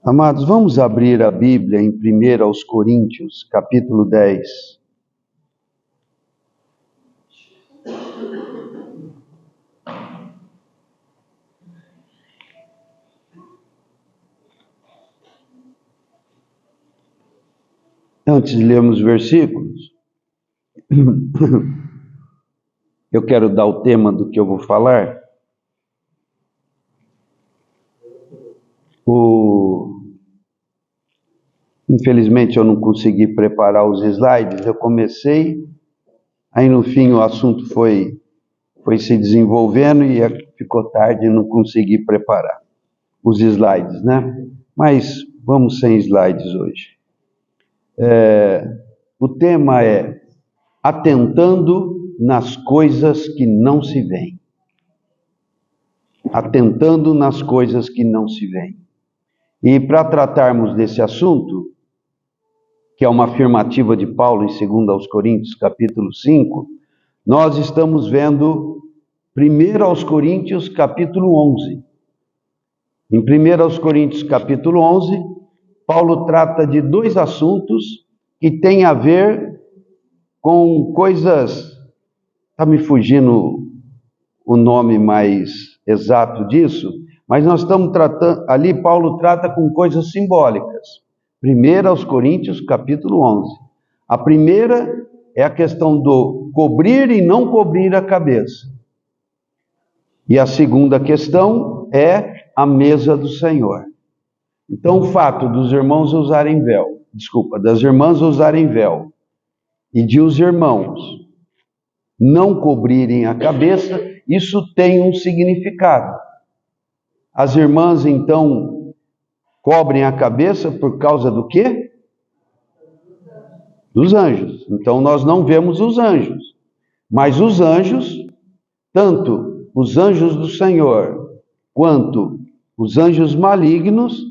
Amados, vamos abrir a Bíblia em 1 aos Coríntios, capítulo 10. Antes de lermos os versículos, eu quero dar o tema do que eu vou falar. Infelizmente eu não consegui preparar os slides, eu comecei, aí no fim o assunto foi se desenvolvendo e ficou tarde e não consegui preparar os slides, né? Mas vamos sem slides hoje. O tema é atentando nas coisas que não se veem. Atentando nas coisas que não se veem. E para tratarmos desse assunto, que é uma afirmativa de Paulo em 2 aos Coríntios, capítulo 5, nós estamos vendo 1 aos Coríntios, capítulo 11. Em 1 aos Coríntios, capítulo 11, Paulo trata de dois assuntos que têm a ver com coisas... Está me fugindo o nome mais exato disso, mas nós estamos tratando... Ali Paulo trata com coisas simbólicas. 1 aos Coríntios, capítulo 11. A primeira é a questão do cobrir e não cobrir a cabeça. E a segunda questão é a mesa do Senhor. Então, o fato dos irmãos usarem véu, das irmãs usarem véu, e de os irmãos não cobrirem a cabeça, isso tem um significado. As irmãs, então, cobrem a cabeça por causa do quê? Dos anjos. Então, nós não vemos os anjos. Mas os anjos, tanto os anjos do Senhor, quanto os anjos malignos,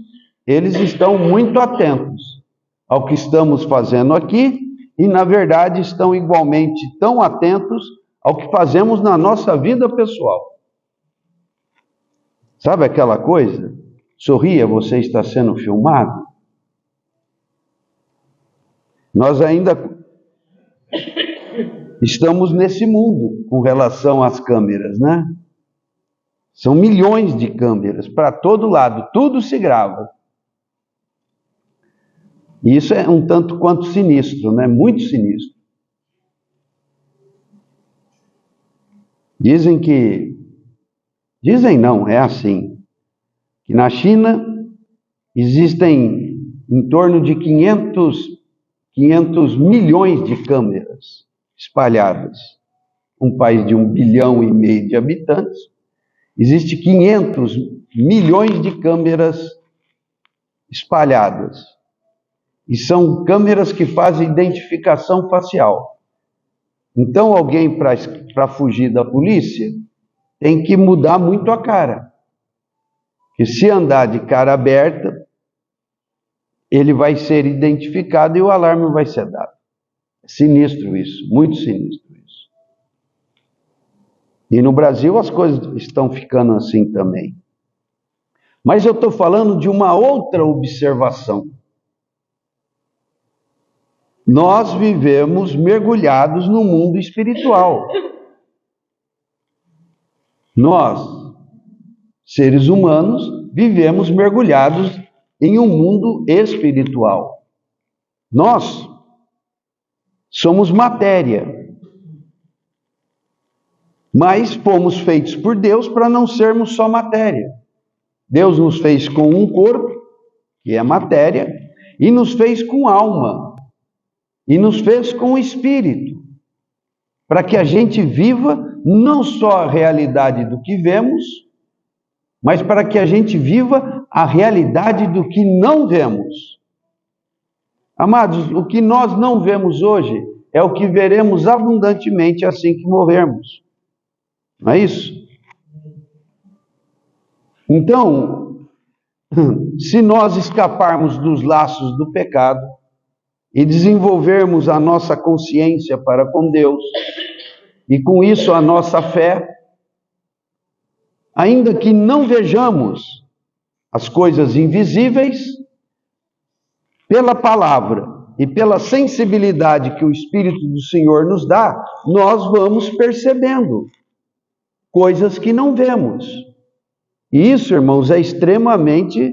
eles estão muito atentos ao que estamos fazendo aqui e, na verdade, estão igualmente tão atentos ao que fazemos na nossa vida pessoal. Sabe aquela coisa? Sorria, você está sendo filmado. Nós ainda estamos nesse mundo com relação às câmeras, né? São milhões de câmeras para todo lado, tudo se grava. E isso é um tanto quanto sinistro, né? Muito sinistro. Dizem não, é assim, que na China existem em torno de 500 milhões de câmeras espalhadas. Um país de 1,5 bilhão de habitantes, existe 500 milhões de câmeras espalhadas. E são câmeras que fazem identificação facial. Então, alguém, para fugir da polícia, tem que mudar muito a cara. Porque se andar de cara aberta, ele vai ser identificado e o alarme vai ser dado. É sinistro isso, muito sinistro isso. E no Brasil as coisas estão ficando assim também. Mas eu estou falando de uma outra observação. Nós vivemos mergulhados no mundo espiritual. Nós, seres humanos, vivemos mergulhados em um mundo espiritual. Nós somos matéria, mas fomos feitos por Deus para não sermos só matéria. Deus nos fez com um corpo, que é matéria, e nos fez com alma, e nos fez com espírito, para que a gente viva não só a realidade do que vemos, mas para que a gente viva a realidade do que não vemos. Amados, o que nós não vemos hoje é o que veremos abundantemente assim que morrermos. Não é isso? Então, se nós escaparmos dos laços do pecado e desenvolvermos a nossa consciência para com Deus, e com isso a nossa fé, ainda que não vejamos as coisas invisíveis, pela palavra e pela sensibilidade que o Espírito do Senhor nos dá, nós vamos percebendo coisas que não vemos. E isso, irmãos, é extremamente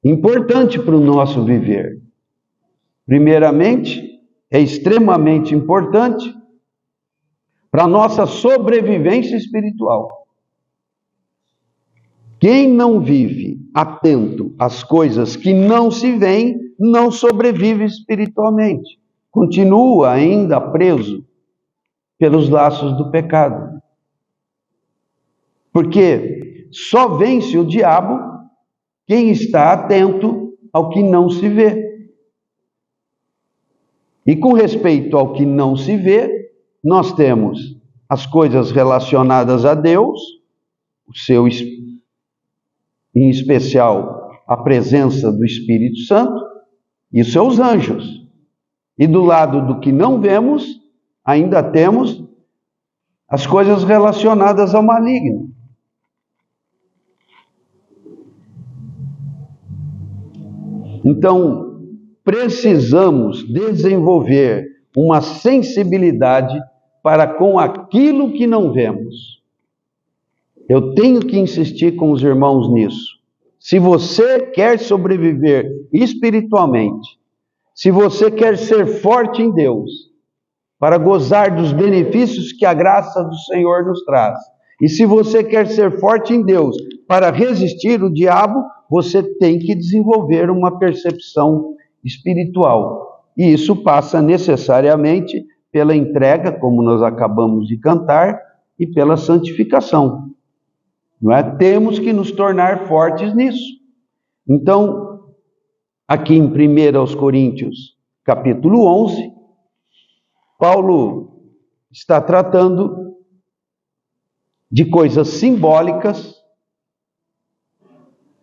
importante para o nosso viver. Primeiramente, é extremamente importante para a nossa sobrevivência espiritual. Quem não vive atento às coisas que não se veem, não sobrevive espiritualmente. Continua ainda preso pelos laços do pecado. Porque só vence o diabo quem está atento ao que não se vê. E com respeito ao que não se vê, nós temos as coisas relacionadas a Deus, o seu, em especial a presença do Espírito Santo e os seus anjos. E do lado do que não vemos, ainda temos as coisas relacionadas ao maligno. Então, precisamos desenvolver uma sensibilidade para com aquilo que não vemos. Eu tenho que insistir com os irmãos nisso. Se você quer sobreviver espiritualmente, se você quer ser forte em Deus, para gozar dos benefícios que a graça do Senhor nos traz, e se você quer ser forte em Deus para resistir o diabo, você tem que desenvolver uma percepção espiritual. E isso passa necessariamente pela entrega, como nós acabamos de cantar, e pela santificação. Não é? Temos que nos tornar fortes nisso. Então, aqui em 1 Coríntios, capítulo 11, Paulo está tratando de coisas simbólicas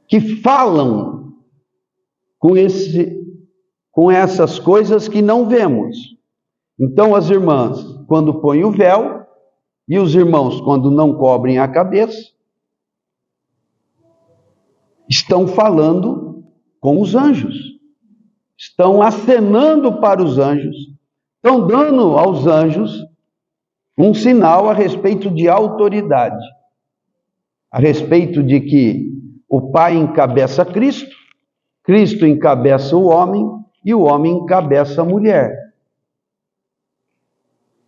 que falam com essas coisas que não vemos. Então, as irmãs, quando põem o véu, e os irmãos, quando não cobrem a cabeça, estão falando com os anjos, estão acenando para os anjos, estão dando aos anjos um sinal a respeito de autoridade, a respeito de que o Pai encabeça Cristo, Cristo encabeça o homem e o homem encabeça a mulher.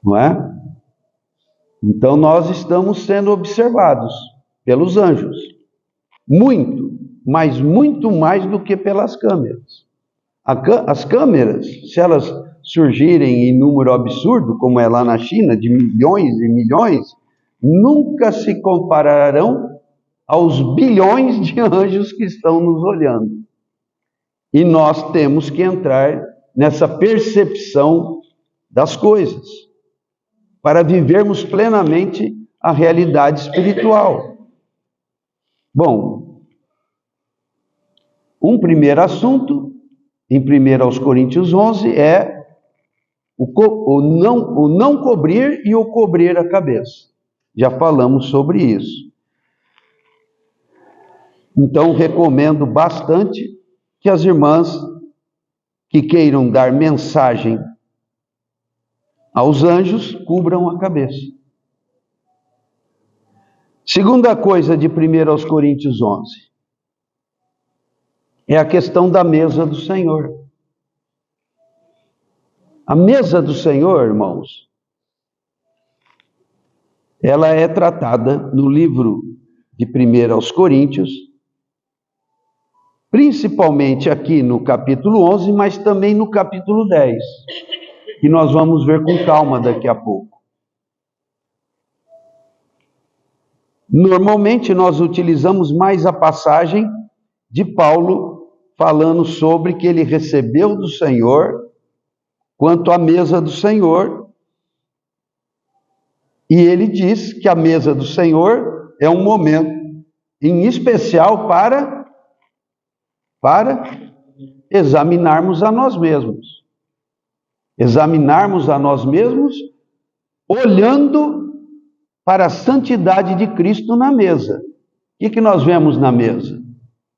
Não é? Então nós estamos sendo observados pelos anjos. Muito, mas muito mais do que pelas câmeras. As câmeras, se elas surgirem em número absurdo, como é lá na China, de milhões e milhões, nunca se compararão aos bilhões de anjos que estão nos olhando. E nós temos que entrar nessa percepção das coisas, para vivermos plenamente a realidade espiritual. Bom, um primeiro assunto, em 1 Coríntios 11, é o não cobrir e o cobrir a cabeça. Já falamos sobre isso. Então, recomendo bastante que as irmãs que queiram dar mensagem aos anjos, cubram a cabeça. Segunda coisa de 1 Coríntios 11, é a questão da mesa do Senhor. A mesa do Senhor, irmãos, ela é tratada no livro de 1 Coríntios, principalmente aqui no capítulo 11, mas também no capítulo 10, que nós vamos ver com calma daqui a pouco. Normalmente nós utilizamos mais a passagem de Paulo falando sobre que ele recebeu do Senhor quanto à mesa do Senhor. E ele diz que a mesa do Senhor é um momento em especial para examinarmos a nós mesmos. Examinarmos a nós mesmos olhando para a santidade de Cristo na mesa. O que nós vemos na mesa?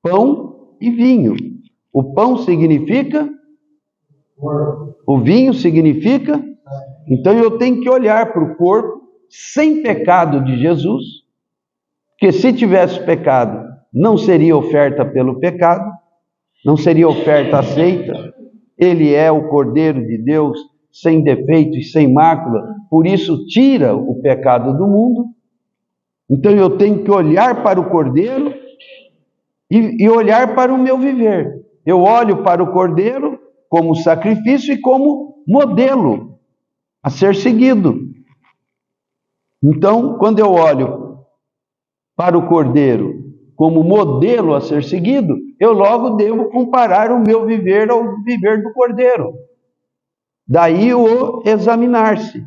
Pão e vinho. O pão significa? O vinho significa? Então eu tenho que olhar para o corpo sem pecado de Jesus, porque se tivesse pecado, não seria oferta pelo pecado, não seria oferta aceita. Ele é o Cordeiro de Deus, sem defeito e sem mácula, por isso tira o pecado do mundo. Então eu tenho que olhar para o Cordeiro e olhar para o meu viver. Eu olho para o Cordeiro como sacrifício e como modelo a ser seguido. Então, quando eu olho para o Cordeiro como modelo a ser seguido, eu logo devo comparar o meu viver ao viver do Cordeiro. Daí o examinar-se.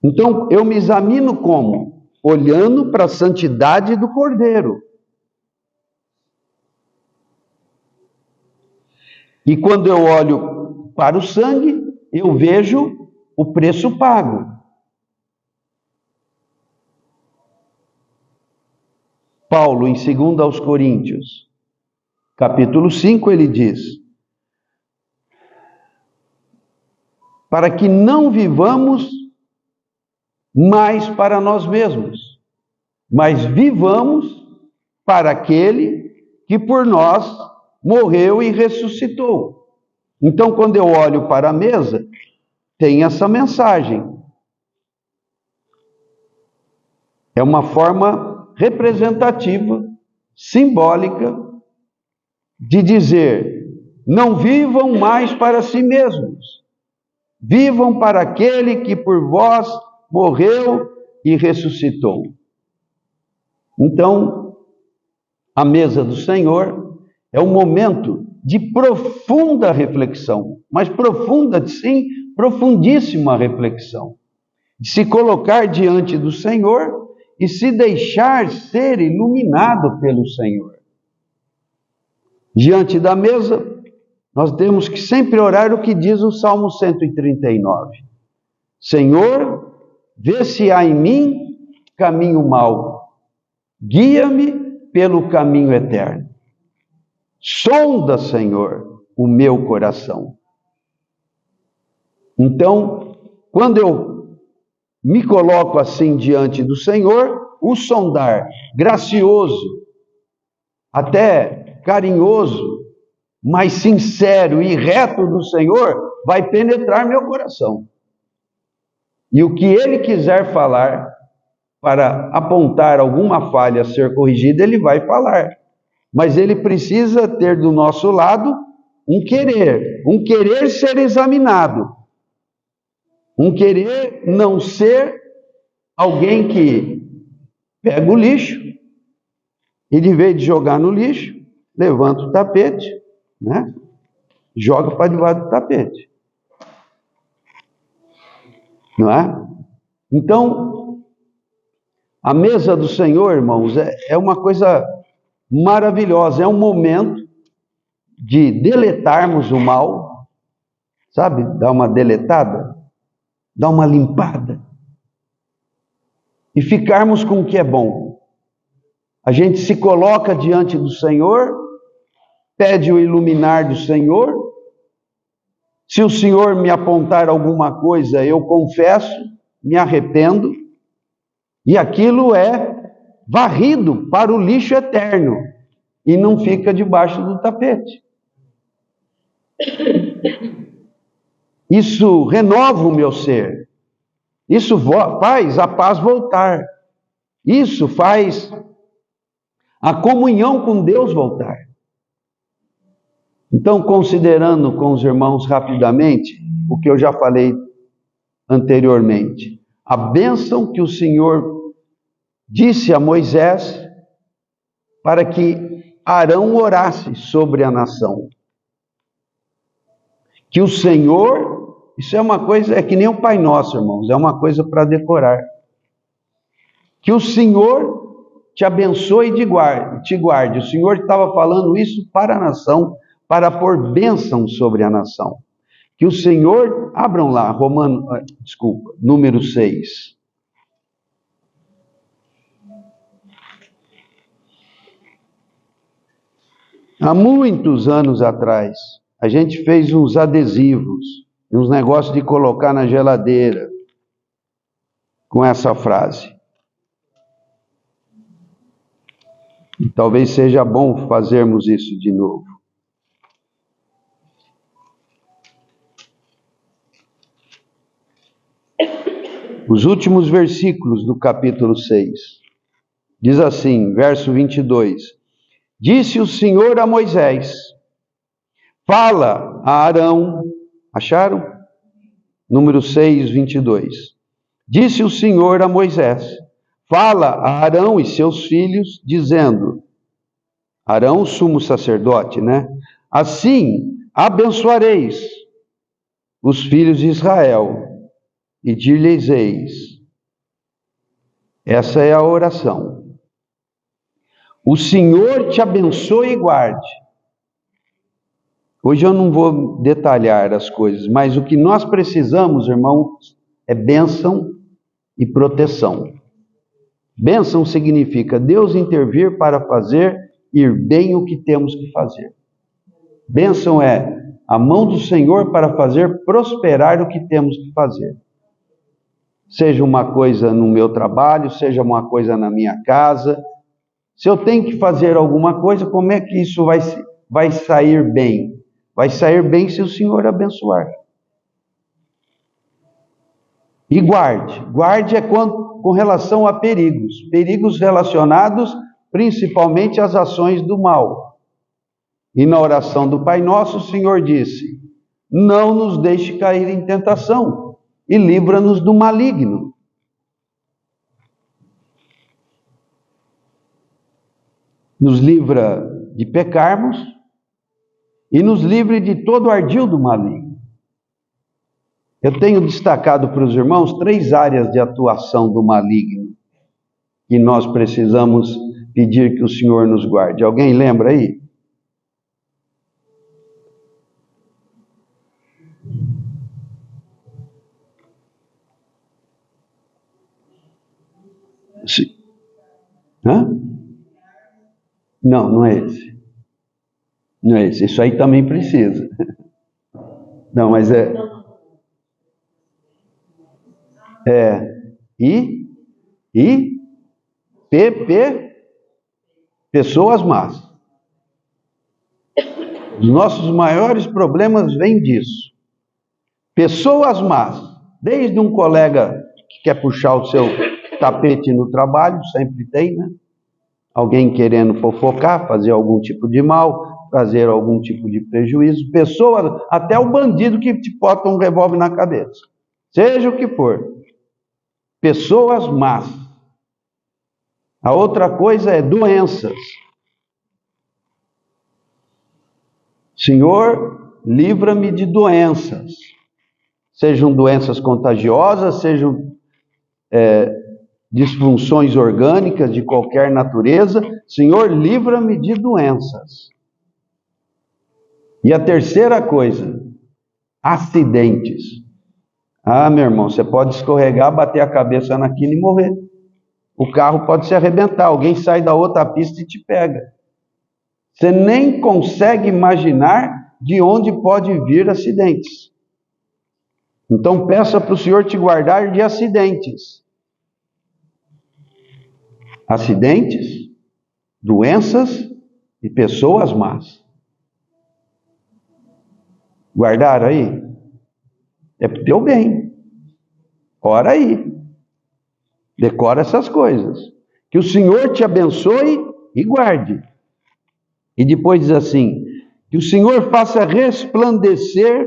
Então, eu me examino como? Olhando para a santidade do Cordeiro. E quando eu olho para o sangue, eu vejo o preço pago. Paulo, em 2 aos Coríntios, capítulo 5, ele diz: para que não vivamos mais para nós mesmos, mas vivamos para aquele que por nós morreu e ressuscitou. Então, quando eu olho para a mesa, tem essa mensagem. É uma forma representativa, simbólica, de dizer: não vivam mais para si mesmos, vivam para aquele que por vós morreu e ressuscitou. Então, a mesa do Senhor é um momento de profunda reflexão, mas profunda, sim, profundíssima reflexão, de se colocar diante do Senhor e se deixar ser iluminado pelo Senhor. Diante da mesa, nós temos que sempre orar o que diz o Salmo 139. Senhor, vê se há em mim caminho mau, guia-me pelo caminho eterno. Sonda, Senhor, o meu coração. Então, quando eu me coloco assim diante do Senhor, o sondar gracioso, até carinhoso, mas sincero e reto do Senhor, vai penetrar meu coração. E o que Ele quiser falar, para apontar alguma falha a ser corrigida, Ele vai falar. Mas Ele precisa ter do nosso lado um querer ser examinado. Um querer não ser alguém que pega o lixo e, de vez de jogar no lixo, levanta o tapete, né? Joga para debaixo do tapete. Não é? Então, a mesa do Senhor, irmãos, é uma coisa maravilhosa. É um momento de deletarmos o mal, sabe? Dar uma deletada, dar uma limpada e ficarmos com o que é bom. A gente se coloca diante do Senhor, pede o iluminar do Senhor. Se o Senhor me apontar alguma coisa, eu confesso, me arrependo, e aquilo é varrido para o lixo eterno e não fica debaixo do tapete. Isso renova o meu ser. Isso faz a paz voltar. Isso faz a comunhão com Deus voltar. Então, considerando com os irmãos rapidamente o que eu já falei anteriormente, a bênção que o Senhor disse a Moisés para que Arão orasse sobre a nação. Que o Senhor, isso é uma coisa, é que nem o Pai Nosso, irmãos, é uma coisa para decorar. Que o Senhor te abençoe e te guarde. O Senhor estava falando isso para a nação, para pôr bênção sobre a nação. Que o Senhor, abram lá, número 6. Há muitos anos atrás, a gente fez uns adesivos, uns negócios de colocar na geladeira, com essa frase. E talvez seja bom fazermos isso de novo. Os últimos versículos do capítulo 6. Diz assim, verso 22. Disse o Senhor a Moisés, fala a Arão. Acharam? Número 6, 22. Disse o Senhor a Moisés, fala a Arão e seus filhos, dizendo, Arão, sumo sacerdote, né? Assim abençoareis os filhos de Israel, e dir-lhes eis. Essa é a oração. O Senhor te abençoe e guarde. Hoje eu não vou detalhar as coisas, mas o que nós precisamos, irmãos, é bênção e proteção. Bênção significa Deus intervir para fazer ir bem o que temos que fazer. Bênção é a mão do Senhor para fazer prosperar o que temos que fazer. Seja uma coisa no meu trabalho, seja uma coisa na minha casa. Se eu tenho que fazer alguma coisa, como é que isso vai sair bem? Vai sair bem se o Senhor abençoar. E guarde. Guarde é com relação a perigos. Perigos relacionados principalmente às ações do mal. E na oração do Pai Nosso, o Senhor disse, não nos deixe cair em tentação. E livra-nos do maligno. Nos livra de pecarmos e nos livre de todo o ardil do maligno. Eu tenho destacado para os irmãos 3 áreas de atuação do maligno que nós precisamos pedir que o Senhor nos guarde. Alguém lembra aí? Sim. Hã? Não, não é esse. Não é esse. Isso aí também precisa. Não, mas pessoas más. Os nossos maiores problemas vêm disso. Pessoas más. Desde um colega que quer puxar o seu tapete no trabalho, sempre tem, né? Alguém querendo fofocar, fazer algum tipo de mal, trazer algum tipo de prejuízo. Pessoas, até o bandido que te bota um revólver na cabeça. Seja o que for. Pessoas más. A outra coisa é doenças. Senhor, livra-me de doenças. Sejam doenças contagiosas, sejam disfunções orgânicas de qualquer natureza. Senhor, livra-me de doenças. E a terceira coisa, acidentes. Ah, meu irmão, você pode escorregar, bater a cabeça naquilo e morrer. O carro pode se arrebentar, alguém sai da outra pista e te pega. Você nem consegue imaginar de onde pode vir acidentes. Então peça para o Senhor te guardar de acidentes. Acidentes, doenças e pessoas más. Guardaram aí? É para o teu bem. Ora aí. Decora essas coisas. Que o Senhor te abençoe e guarde. E depois diz assim, que o Senhor faça resplandecer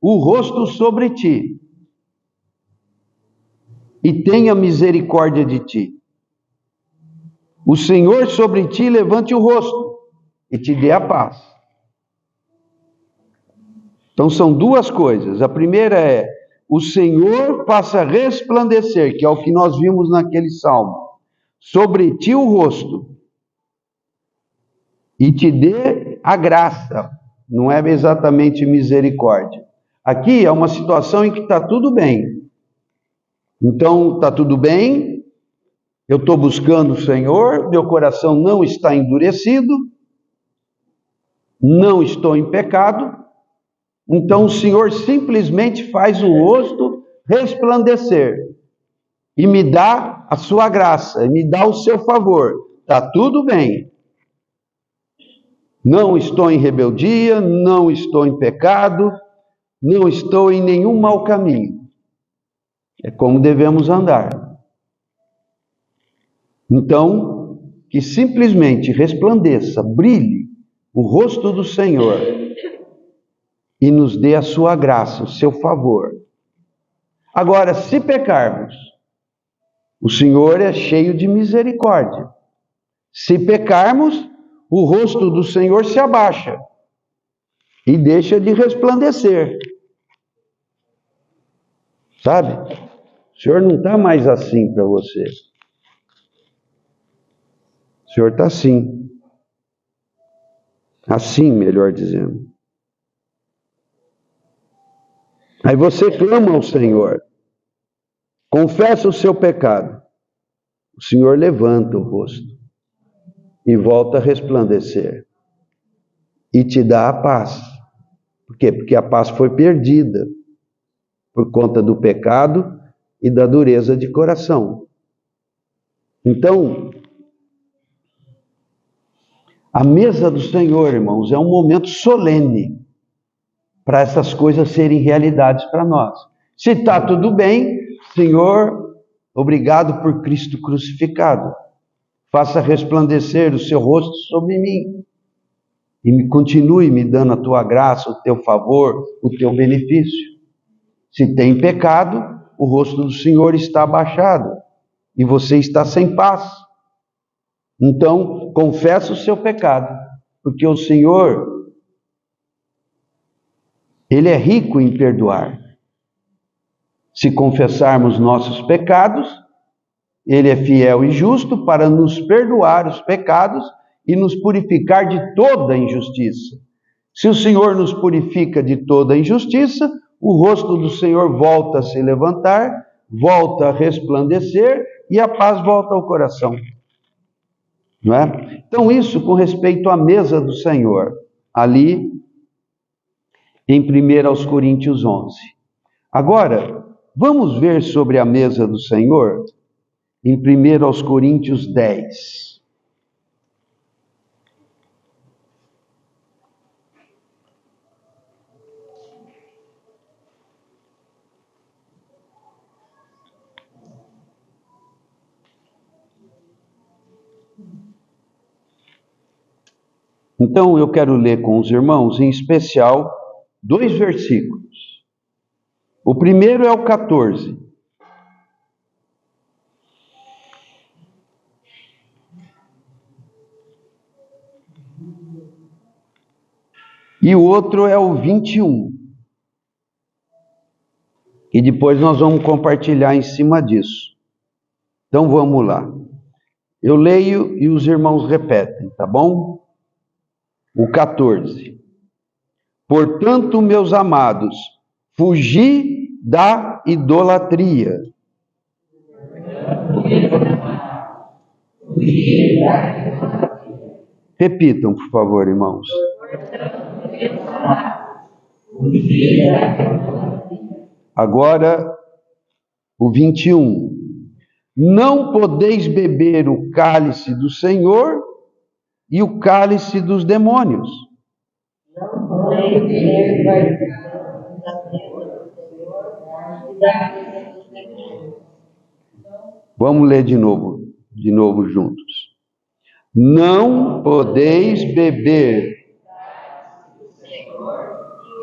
o rosto sobre ti e tenha misericórdia de ti. O Senhor sobre ti levante o rosto e te dê a paz. Então são 2 coisas. A primeira é, o Senhor faça resplandecer, que é o que nós vimos naquele salmo, sobre ti o rosto e te dê a graça. Não é exatamente misericórdia. Aqui é uma situação em que está tudo bem. Então está tudo bem, eu estou buscando o Senhor, meu coração não está endurecido, não estou em pecado, então o Senhor simplesmente faz o rosto resplandecer e me dá a sua graça, e me dá o seu favor. Está tudo bem. Não estou em rebeldia, não estou em pecado, não estou em nenhum mau caminho. É como devemos andar. Então, que simplesmente resplandeça, brilhe o rosto do Senhor e nos dê a sua graça, o seu favor. Agora, se pecarmos, o Senhor é cheio de misericórdia. Se pecarmos, o rosto do Senhor se abaixa e deixa de resplandecer. Sabe? O Senhor não está mais assim para você. O Senhor está assim. Assim, melhor dizendo. Aí você clama ao Senhor. Confessa o seu pecado. O Senhor levanta o rosto e volta a resplandecer. E te dá a paz. Por quê? Porque a paz foi perdida por conta do pecado e da dureza de coração. Então, a mesa do Senhor, irmãos, é um momento solene para essas coisas serem realidades para nós. Se está tudo bem, Senhor, obrigado por Cristo crucificado. Faça resplandecer o seu rosto sobre mim. E continue me dando a tua graça, o teu favor, o teu benefício. Se tem pecado, o rosto do Senhor está abaixado e você está sem paz. Então, confessa o seu pecado, porque o Senhor, Ele é rico em perdoar. Se confessarmos nossos pecados, Ele é fiel e justo para nos perdoar os pecados e nos purificar de toda injustiça. Se o Senhor nos purifica de toda injustiça, o rosto do Senhor volta a se levantar, volta a resplandecer e a paz volta ao coração. Não é? Então, isso com respeito à mesa do Senhor, ali em 1 Coríntios 11. Agora, vamos ver sobre a mesa do Senhor em 1 Coríntios 10. Então, eu quero ler com os irmãos, em especial, 2 versículos. O primeiro é o 14. E o outro é o 21. E depois nós vamos compartilhar em cima disso. Então, vamos lá. Eu leio e os irmãos repetem, tá bom? O 14. Portanto, meus amados, fugi da idolatria. Repitam, por favor, irmãos. Agora, o 21. Não podeis beber o cálice do Senhor e o cálice dos demônios. Não podeis beber Vamos ler de novo juntos. Não podeis beber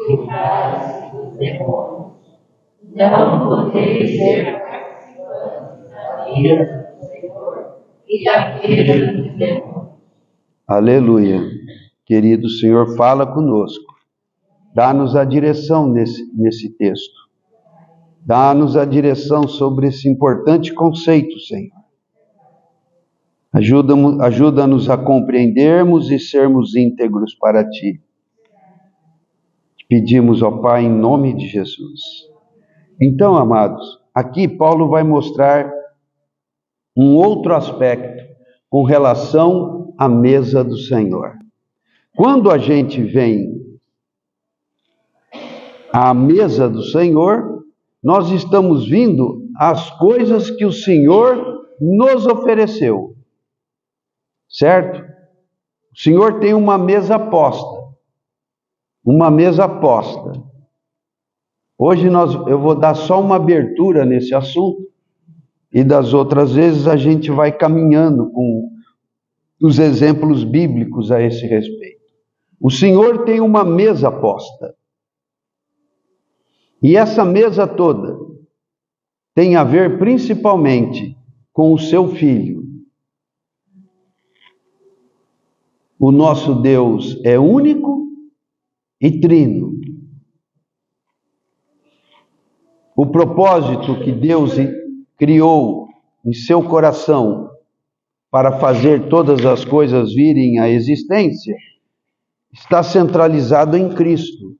o cálice dos demônios. Não podeis ser participantes da mesa do Senhor e da mesa dos demônios. Aleluia. Querido Senhor, fala conosco. Dá-nos a direção nesse texto. Dá-nos a direção sobre esse importante conceito, Senhor. Ajuda-nos a compreendermos e sermos íntegros para Ti. Te pedimos, ó Pai, em nome de Jesus. Então, amados, aqui Paulo vai mostrar um outro aspecto com relação à mesa do Senhor. Quando a gente vem à mesa do Senhor, nós estamos vindo às coisas que o Senhor nos ofereceu, certo? O Senhor tem uma mesa posta, Hoje eu vou dar só uma abertura nesse assunto, e das outras vezes a gente vai caminhando com os exemplos bíblicos a esse respeito. O Senhor tem uma mesa posta. E essa mesa toda tem a ver principalmente com o seu Filho. O nosso Deus é único e trino. O propósito que Deus criou em seu coração para fazer todas as coisas virem à existência está centralizado em Cristo.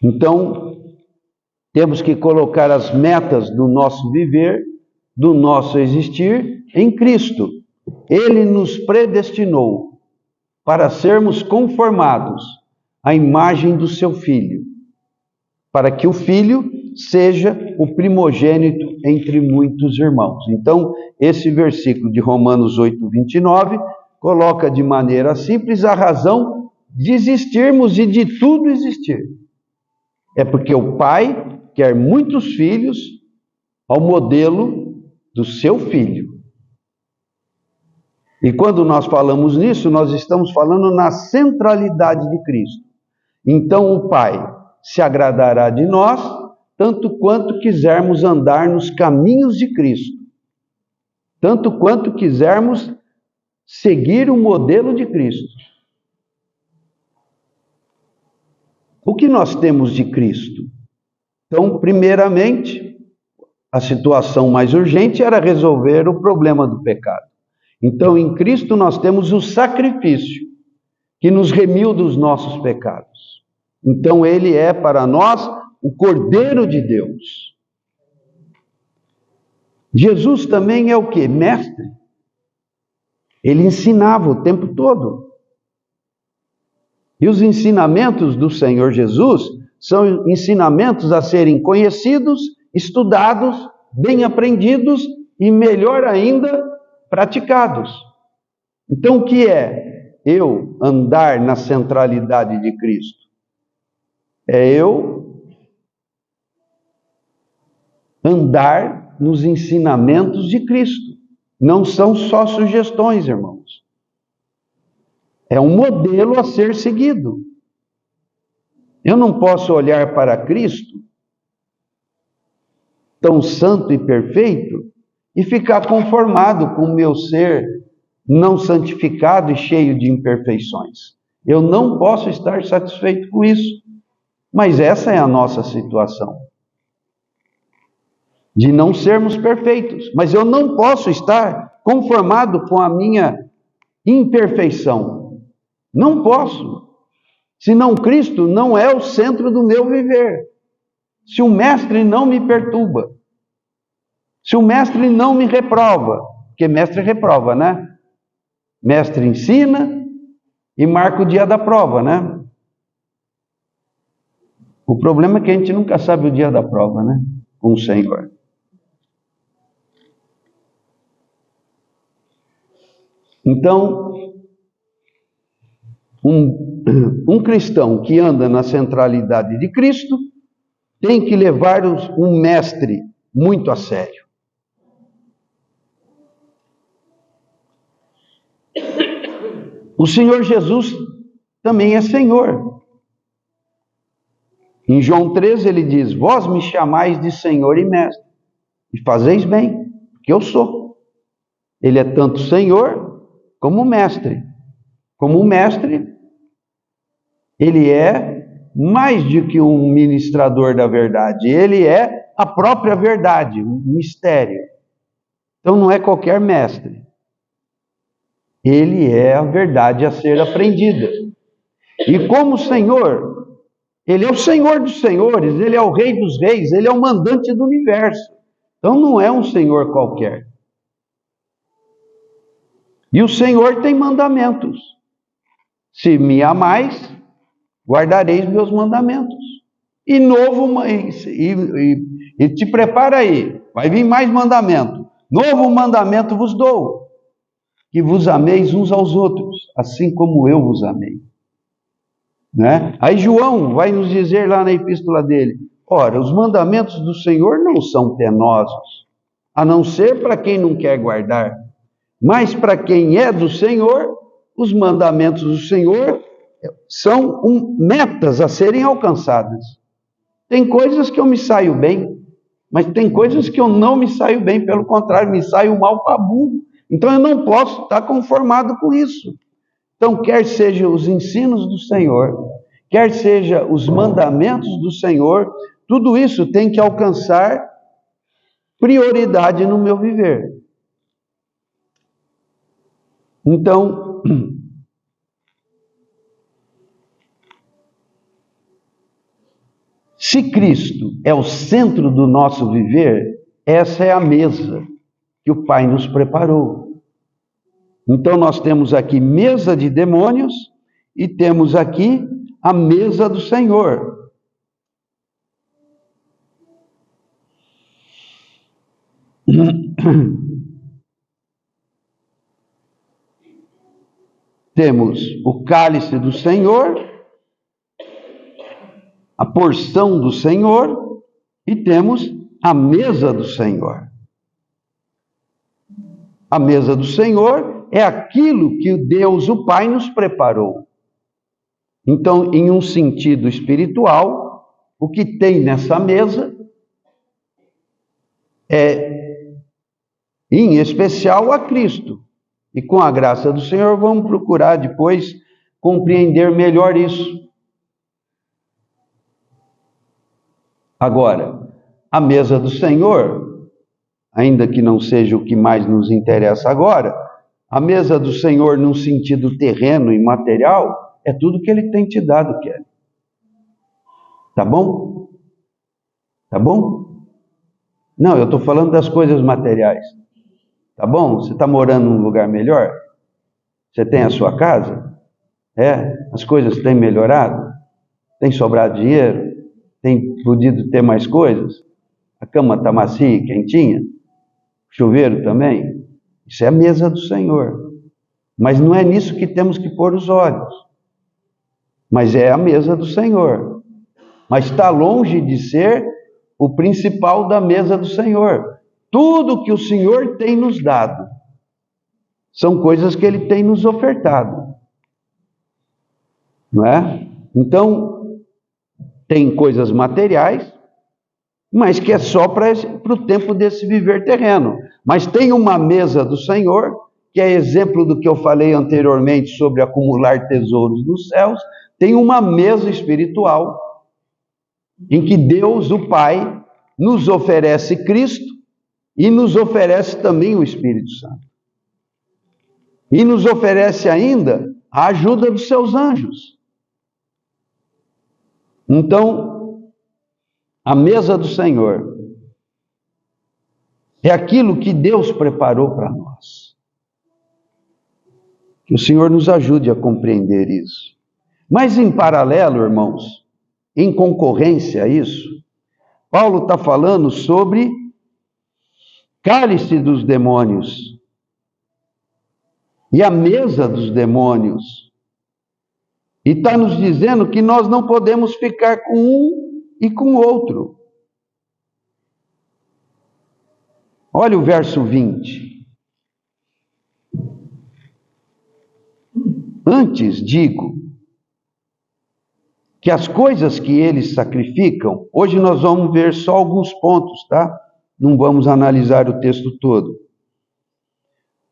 Então, temos que colocar as metas do nosso viver, do nosso existir, em Cristo. Ele nos predestinou para sermos conformados à imagem do seu Filho, para que o Filho seja o primogênito entre muitos irmãos. Então, esse versículo de Romanos 8:29 coloca de maneira simples a razão de existirmos e de tudo existir. É porque o Pai quer muitos filhos ao modelo do seu Filho. E quando nós falamos nisso, nós estamos falando na centralidade de Cristo. Então o Pai se agradará de nós, tanto quanto quisermos andar nos caminhos de Cristo, tanto quanto quisermos seguir o modelo de Cristo. O que nós temos de Cristo? Então, primeiramente, a situação mais urgente era resolver o problema do pecado. Então, em Cristo nós temos o sacrifício que nos remiu dos nossos pecados. Então, Ele é para nós o Cordeiro de Deus. Jesus também é o quê? Mestre. Ele ensinava o tempo todo. E os ensinamentos do Senhor Jesus são ensinamentos a serem conhecidos, estudados, bem aprendidos e, melhor ainda, praticados. Então, o que é eu andar na centralidade de Cristo? É eu andar nos ensinamentos de Cristo. Não são só sugestões, irmãos. É um modelo a ser seguido. Eu não posso olhar para Cristo, tão santo e perfeito, e ficar conformado com o meu ser não santificado e cheio de imperfeições. Eu não posso estar satisfeito com isso. Mas essa é a nossa situação. De não sermos perfeitos. Mas eu não posso estar conformado com a minha imperfeição. Não posso. Senão Cristo não é o centro do meu viver. Se o mestre não me perturba. Se o mestre não me reprova. Porque mestre reprova, né? Mestre ensina e marca o dia da prova, né? O problema é que a gente nunca sabe o dia da prova, né? Com o Senhor. Então, um cristão que anda na centralidade de Cristo tem que levar um mestre muito a sério. O Senhor Jesus também é Senhor. Em João 13 ele diz: vós me chamais de Senhor e Mestre, e fazeis bem, porque eu sou. Ele é tanto Senhor como Mestre. Como Mestre, ele é mais do que um ministrador da verdade, ele é a própria verdade, um mistério. Então não é qualquer mestre. Ele é a verdade a ser aprendida. E como Senhor, Ele é o Senhor dos senhores, Ele é o Rei dos reis, Ele é o mandante do universo. Então não é um Senhor qualquer. E o Senhor tem mandamentos. Se me amais, guardareis meus mandamentos. E te prepara aí, vai vir mais mandamento. Novo mandamento vos dou, que vos ameis uns aos outros, assim como eu vos amei. Né? Aí João vai nos dizer lá na epístola dele: ora, os mandamentos do Senhor não são penosos, a não ser para quem não quer guardar. Mas para quem é do Senhor, os mandamentos do Senhor são metas a serem alcançadas. Tem coisas que eu me saio bem, mas tem coisas que eu não me saio bem, pelo contrário, me saio mal para burro. Então eu não posso estar conformado com isso. Então, quer sejam os ensinos do Senhor, quer sejam os mandamentos do Senhor, tudo isso tem que alcançar prioridade no meu viver. Então, se Cristo é o centro do nosso viver, essa é a mesa que o Pai nos preparou. Então nós temos aqui mesa de demônios e temos aqui a mesa do Senhor. Temos o cálice do Senhor, a porção do Senhor e temos a mesa do Senhor. A mesa do Senhor é aquilo que Deus, o Pai, nos preparou. Então, em um sentido espiritual, o que tem nessa mesa é, em especial, a Cristo. E com a graça do Senhor, vamos procurar depois compreender melhor isso. Agora, a mesa do Senhor, ainda que não seja o que mais nos interessa agora, a mesa do Senhor, num sentido terreno e material, é tudo que Ele tem te dado, Kelly. Tá bom? Tá bom? Não, eu estou falando das coisas materiais. Tá bom? Você está morando num lugar melhor? Você tem a sua casa? As coisas têm melhorado? Tem sobrado dinheiro? Tem podido ter mais coisas? A cama está macia e quentinha? Chuveiro também? Isso é a mesa do Senhor. Mas não é nisso que temos que pôr os olhos. Mas é a mesa do Senhor. Mas está longe de ser o principal da mesa do Senhor. Tudo que o Senhor tem nos dado são coisas que Ele tem nos ofertado. Não é? Então, tem coisas materiais, mas que é só para o tempo desse viver terreno. Mas tem uma mesa do Senhor, que é exemplo do que eu falei anteriormente sobre acumular tesouros nos céus. Tem uma mesa espiritual, em que Deus, o Pai, nos oferece Cristo e nos oferece também o Espírito Santo. E nos oferece ainda a ajuda dos seus anjos. Então, a mesa do Senhor é aquilo que Deus preparou para nós. Que o Senhor nos ajude a compreender isso. Mas em paralelo, irmãos, em concorrência a isso, Paulo está falando sobre cálice dos demônios e a mesa dos demônios. E está nos dizendo que nós não podemos ficar com um e com o outro. Olha o verso 20. Antes digo que as coisas que eles sacrificam, hoje nós vamos ver só alguns pontos, tá? Não vamos analisar o texto todo.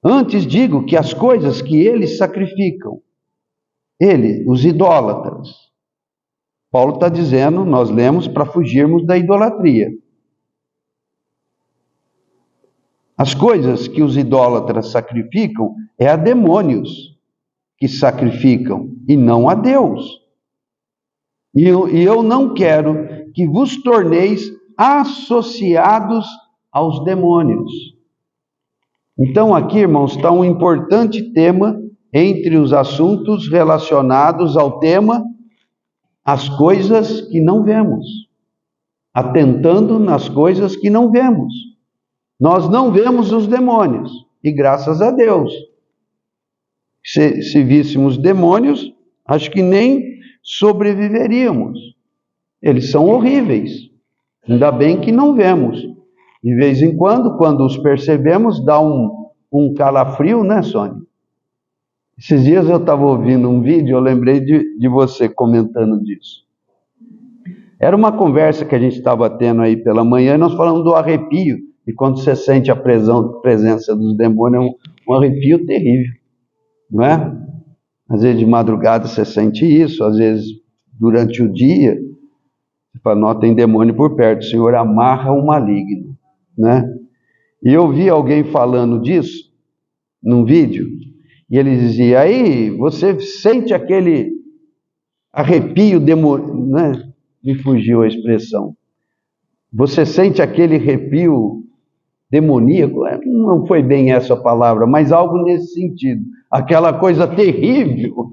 Antes digo que as coisas que eles sacrificam, os idólatras. Paulo está dizendo, nós lemos para fugirmos da idolatria. As coisas que os idólatras sacrificam é a demônios que sacrificam e não a Deus. E eu não quero que vos torneis associados aos demônios. Então aqui, irmãos, está um importante tema entre os assuntos relacionados ao tema as coisas que não vemos, atentando nas coisas que não vemos. Nós não vemos os demônios, e graças a Deus. Se víssemos demônios, acho que nem sobreviveríamos. Eles são horríveis, ainda bem que não vemos. De vez em quando os percebemos, dá um calafrio, né, Sônia? Esses dias eu estava ouvindo um vídeo, eu lembrei de você comentando disso. Era uma conversa que a gente estava tendo aí pela manhã, e nós falamos do arrepio, e quando você sente a presença dos demônios, é um arrepio terrível, não é? Às vezes de madrugada você sente isso, às vezes durante o dia, você fala, não, tem demônio por perto, o Senhor amarra o maligno, né? E eu vi alguém falando disso, num vídeo, e ele dizia, aí você sente aquele arrepio demoníaco, né? Me fugiu a expressão. Você sente aquele arrepio demoníaco? Não foi bem essa palavra, mas algo nesse sentido. Aquela coisa terrível.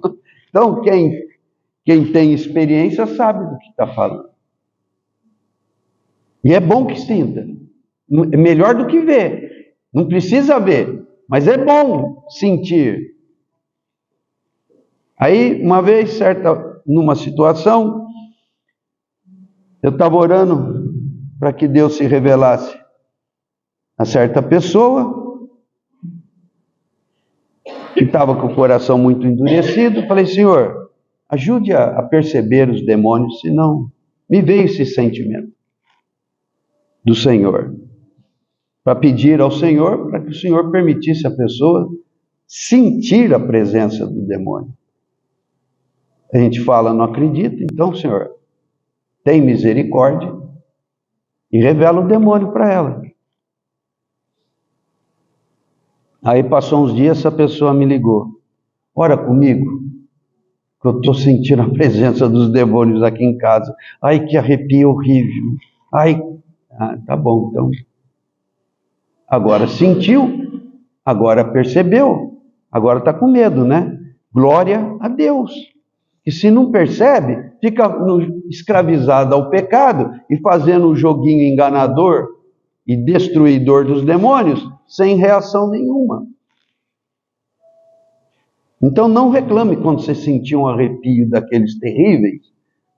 Então, quem tem experiência sabe do que está falando. E é bom que sinta. É melhor do que ver. Não precisa ver, mas é bom sentir. Aí, uma vez, numa situação, eu estava orando para que Deus se revelasse a certa pessoa que estava com o coração muito endurecido. Falei, Senhor, ajude a perceber os demônios, senão me veio esse sentimento do Senhor. Para pedir ao Senhor, para que o Senhor permitisse a pessoa sentir a presença do demônio. A gente fala, não acredita, então, Senhor, tem misericórdia e revela o demônio para ela. Aí passou uns dias, essa pessoa me ligou. Ora comigo, que eu estou sentindo a presença dos demônios aqui em casa. Ai, que arrepio horrível. Ai, tá bom, então. Agora sentiu, agora percebeu, agora está com medo, né? Glória a Deus. E se não percebe, fica escravizado ao pecado e fazendo um joguinho enganador e destruidor dos demônios, sem reação nenhuma. Então não reclame quando você sentir um arrepio daqueles terríveis.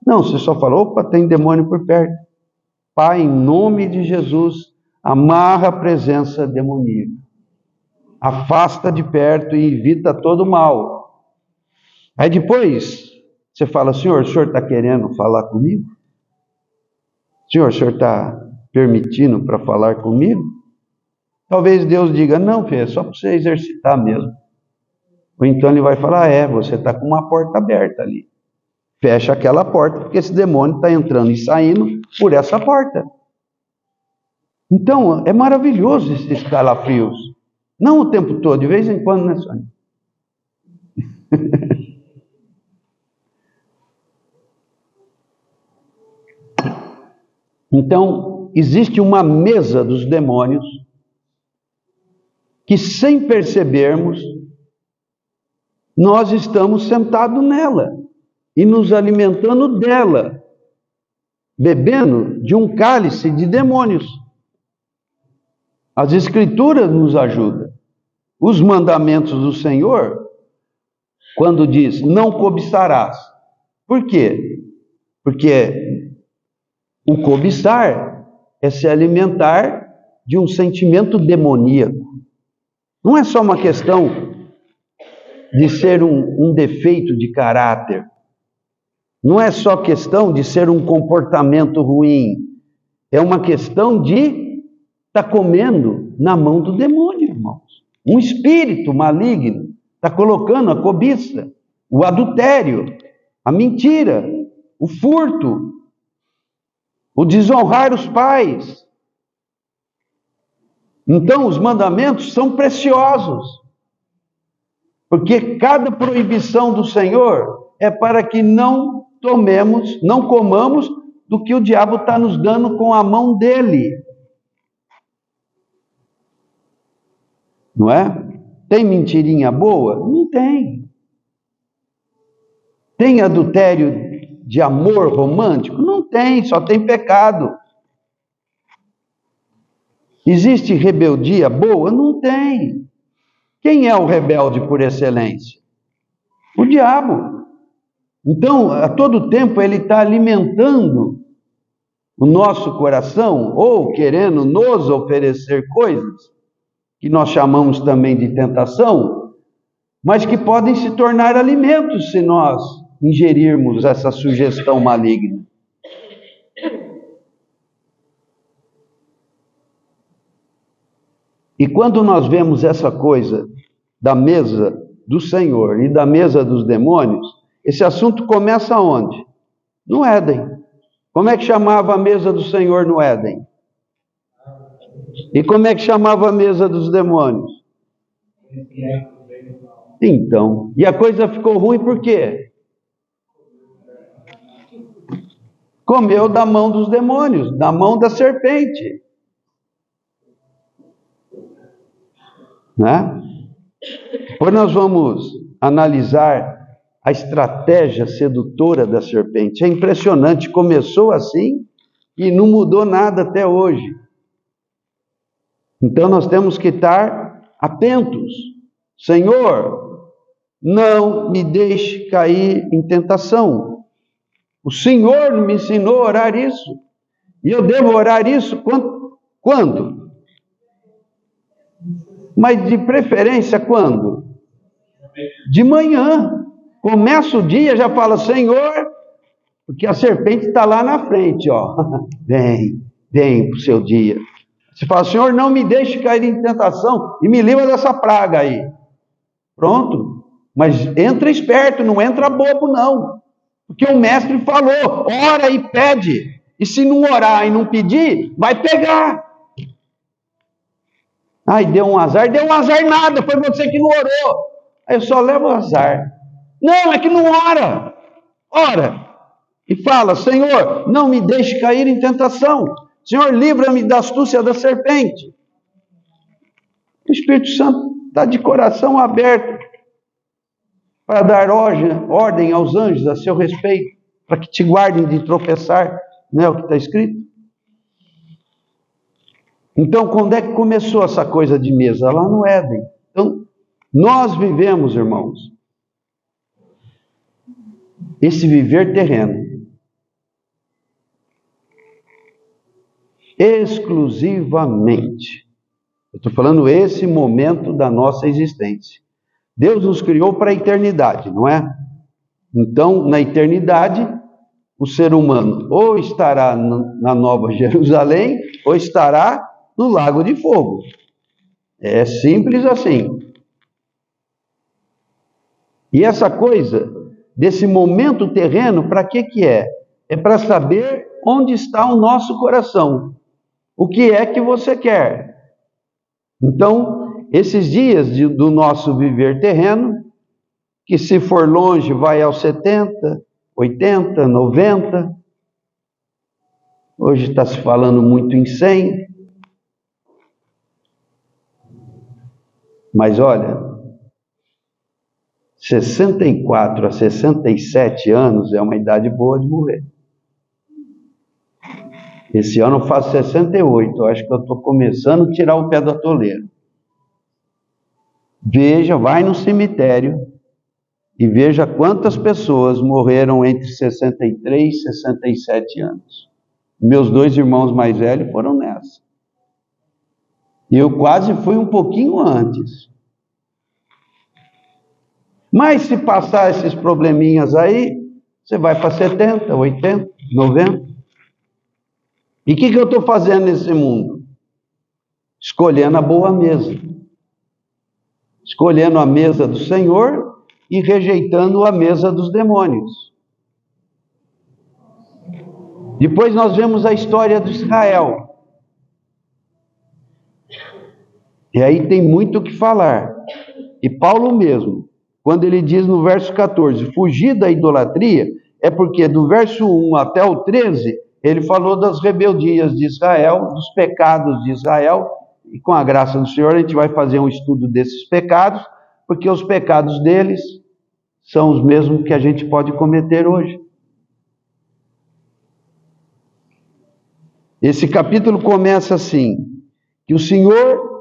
Não, você só fala, opa, tem demônio por perto. Pai, em nome de Jesus, amarra a presença demoníaca. Afasta de perto e evita todo mal. Aí depois, você fala, Senhor, o Senhor está querendo falar comigo? Senhor, o Senhor está permitindo para falar comigo? Talvez Deus diga, não, filho, é só para você exercitar mesmo. Ou então ele vai falar, você está com uma porta aberta ali. Fecha aquela porta, porque esse demônio está entrando e saindo por essa porta. Então, é maravilhoso esses calafrios. Não o tempo todo, de vez em quando, né, Sônia? Então, existe uma mesa dos demônios que, sem percebermos, nós estamos sentados nela e nos alimentando dela, bebendo de um cálice de demônios. As Escrituras nos ajudam. Os mandamentos do Senhor, quando diz, não cobiçarás. Por quê? Porque o cobiçar é se alimentar de um sentimento demoníaco. Não é só uma questão de ser um defeito de caráter. Não é só questão de ser um comportamento ruim. É uma questão de estar comendo na mão do demônio, irmãos. Um espírito maligno está colocando a cobiça, o adultério, a mentira, o furto, o desonrar os pais. Então, os mandamentos são preciosos, porque cada proibição do Senhor é para que não comamos do que o diabo está nos dando com a mão dele. Não é? Tem mentirinha boa? Não tem. Tem adultério de amor romântico? Não tem, só tem pecado. Existe rebeldia boa? Não tem. Quem é o rebelde por excelência? O diabo. Então, a todo tempo ele está alimentando o nosso coração, ou querendo nos oferecer coisas, que nós chamamos também de tentação, mas que podem se tornar alimentos se nós ingerirmos essa sugestão maligna. E quando nós vemos essa coisa da mesa do Senhor e da mesa dos demônios, esse assunto começa onde? No Éden. Como é que chamava a mesa do Senhor no Éden? E como é que chamava a mesa dos demônios? Então, e a coisa ficou ruim por quê? Comeu da mão dos demônios, da mão da serpente. Né? Depois nós vamos analisar a estratégia sedutora da serpente. É impressionante, começou assim e não mudou nada até hoje. Então nós temos que estar atentos. Senhor, não me deixe cair em tentação. O Senhor me ensinou a orar isso. E eu devo orar isso quando? Mas de preferência quando? De manhã. Começa o dia, já fala, Senhor, porque a serpente está lá na frente, ó. Vem para o seu dia. Você fala, Senhor, não me deixe cair em tentação e me livra dessa praga aí. Pronto. Mas entra esperto, não entra bobo, não. Porque o mestre falou, ora e pede. E se não orar e não pedir, vai pegar. Ai, deu um azar nada, foi você que não orou. Aí eu só levo o azar. Não, é que não ora. Ora. E fala, Senhor, não me deixe cair em tentação. Senhor, livra-me da astúcia da serpente. O Espírito Santo está de coração aberto para dar ordem aos anjos a seu respeito, para que te guardem de tropeçar. Não é o que está escrito? Então, quando é que começou essa coisa de mesa? Lá no Éden. Então, nós vivemos, irmãos, esse viver terreno, exclusivamente. Eu estou falando esse momento da nossa existência. Deus nos criou para a eternidade, não é? Então, na eternidade, o ser humano ou estará na Nova Jerusalém, ou estará no Lago de Fogo. É simples assim. E essa coisa, desse momento terreno, para que é? É para saber onde está o nosso coração. O que é que você quer? Então, esses dias do nosso viver terreno, que se for longe vai aos 70, 80, 90. Hoje está se falando muito em 100. Mas olha, 64 a 67 anos é uma idade boa de morrer. Esse ano eu faço 68, eu acho que eu estou começando a tirar o pé do atoleiro. Veja, vai no cemitério e veja quantas pessoas morreram entre 63 e 67 anos. Meus 2 irmãos mais velhos foram nessa. E eu quase fui um pouquinho antes. Mas se passar esses probleminhas aí, você vai para 70, 80, 90. E o que eu estou fazendo nesse mundo? Escolhendo a boa mesa. Escolhendo a mesa do Senhor e rejeitando a mesa dos demônios. Depois nós vemos a história de Israel. E aí tem muito o que falar. E Paulo mesmo, quando ele diz no verso 14, fugir da idolatria, é porque do verso 1 até o 13, ele falou das rebeldias de Israel, dos pecados de Israel, e com a graça do Senhor a gente vai fazer um estudo desses pecados, porque os pecados deles são os mesmos que a gente pode cometer hoje. Esse capítulo começa assim, que o Senhor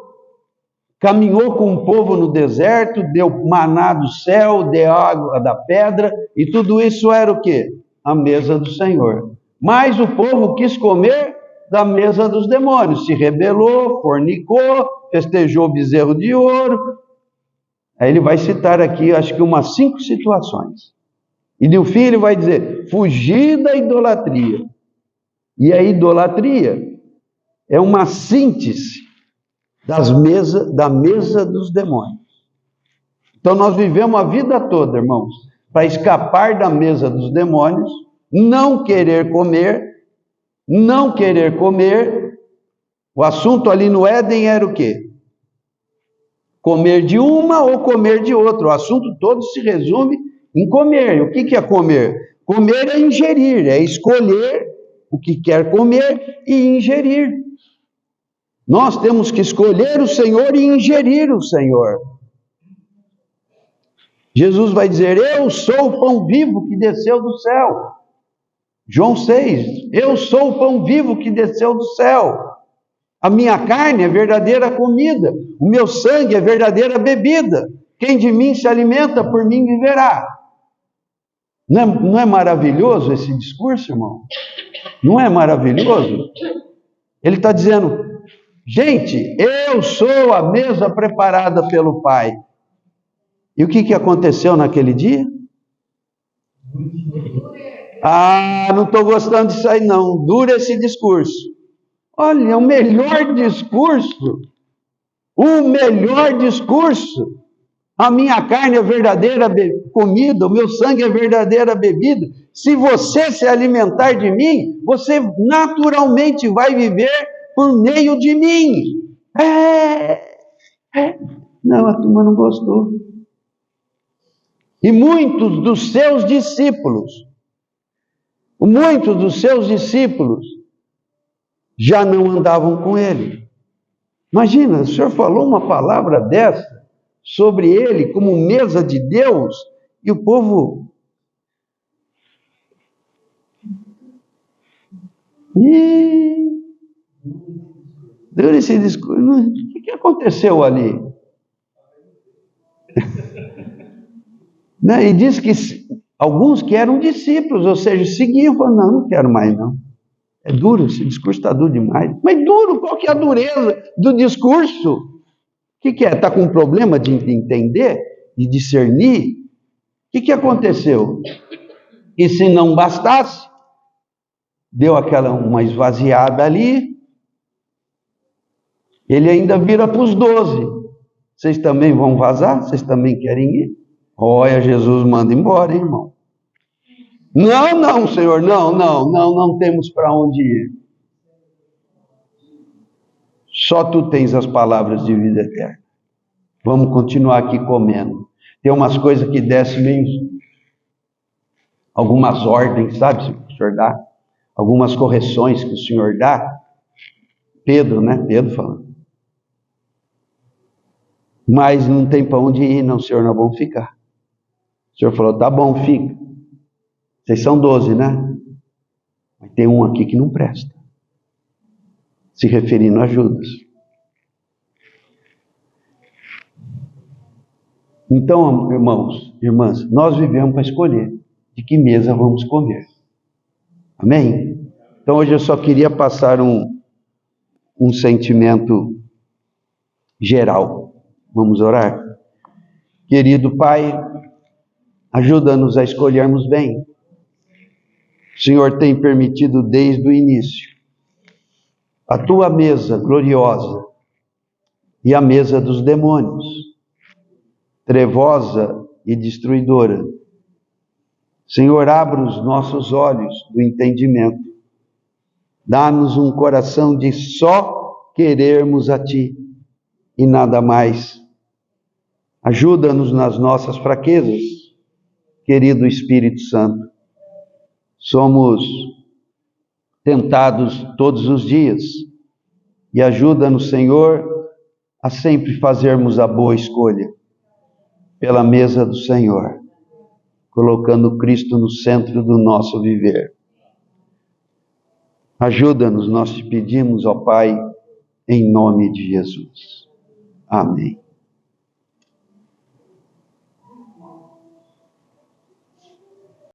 caminhou com o povo no deserto, deu maná do céu, deu água da pedra, e tudo isso era o quê? A mesa do Senhor. Mas o povo quis comer da mesa dos demônios, se rebelou, fornicou, festejou o bezerro de ouro. Aí ele vai citar aqui, acho que umas 5 situações. E no fim ele vai dizer, fugir da idolatria. E a idolatria é uma síntese da mesa dos demônios. Então nós vivemos a vida toda, irmãos, para escapar da mesa dos demônios, não querer comer. O assunto ali no Éden era o quê? Comer de uma ou comer de outra. O assunto todo se resume em comer. O que é comer? Comer é ingerir, é escolher o que quer comer e ingerir. Nós temos que escolher o Senhor e ingerir o Senhor. Jesus vai dizer, eu sou o pão vivo que desceu do céu. João 6, eu sou o pão vivo que desceu do céu. A minha carne é verdadeira comida, o meu sangue é verdadeira bebida. Quem de mim se alimenta, por mim viverá. Não é maravilhoso esse discurso, irmão? Não é maravilhoso? Ele está dizendo, gente, eu sou a mesa preparada pelo Pai. E o que aconteceu naquele dia? Não estou gostando disso aí não, dura esse discurso. Olha, o melhor discurso, a minha carne é verdadeira comida, o meu sangue é verdadeira bebida. Se você se alimentar de mim, você naturalmente vai viver por meio de mim. Não, a turma não gostou. E muitos dos seus discípulos já não andavam com ele. Imagina, o Senhor falou uma palavra dessa sobre ele como mesa de Deus e o povo... Deu esse discurso. O que aconteceu ali? E diz que alguns que eram discípulos, ou seja, seguiam, falaram, não quero mais não. É duro, esse discurso está duro demais. Mas duro, qual que é a dureza do discurso? O que é? Está com um problema de entender, de discernir? O que aconteceu? E se não bastasse, deu uma esvaziada ali, ele ainda vira para os 12. Vocês também vão vazar? Vocês também querem ir? Olha, Jesus manda embora, hein, irmão. Não, Senhor, não temos para onde ir. Só tu tens as palavras de vida eterna. Vamos continuar aqui comendo. Tem umas coisas que descem meio... Algumas ordens, sabe, o Senhor dá? Algumas correções que o Senhor dá. Pedro falando. Mas não tem para onde ir, não, Senhor, nós vamos ficar. O Senhor falou, tá bom, fica. Vocês são 12, né? Mas tem um aqui que não presta. Se referindo a Judas. Então, irmãos, irmãs, nós vivemos para escolher de que mesa vamos comer. Amém? Então hoje eu só queria passar um sentimento geral. Vamos orar? Querido Pai, ajuda-nos a escolhermos bem. O Senhor tem permitido desde o início a tua mesa gloriosa e a mesa dos demônios, trevosa e destruidora. Senhor, abra os nossos olhos do entendimento. Dá-nos um coração de só querermos a Ti e nada mais. Ajuda-nos nas nossas fraquezas, querido Espírito Santo. Somos tentados todos os dias e ajuda-nos, Senhor, a sempre fazermos a boa escolha pela mesa do Senhor, colocando Cristo no centro do nosso viver. Ajuda-nos, nós te pedimos, ó Pai, em nome de Jesus. Amém.